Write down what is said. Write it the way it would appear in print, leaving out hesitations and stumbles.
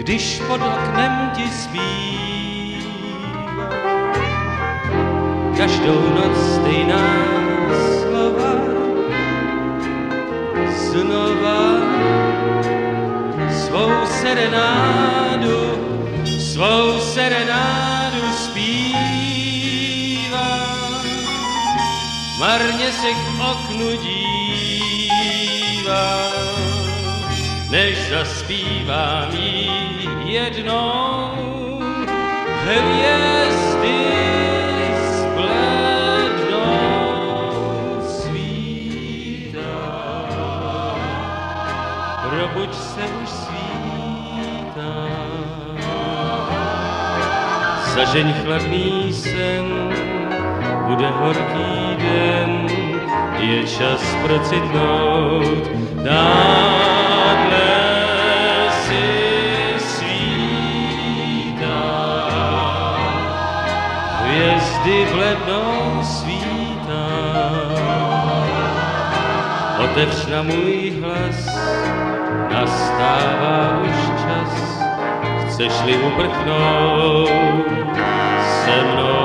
když pod oknem ti zpívá. Každou noc stejná slova, znova svou serenádu zpívá. Marně se k oknu dívá, než zaspívám jí jednou. Hvězdy zblednou, svítá, probuď se už svítá. Zažeň chladný sen, bude horký den, je čas procitnout, dádle si svítá. Hvězdy blednou, svítá, otevř na můj hlas, nastává už čas, chceš-li uprchnout se mnou.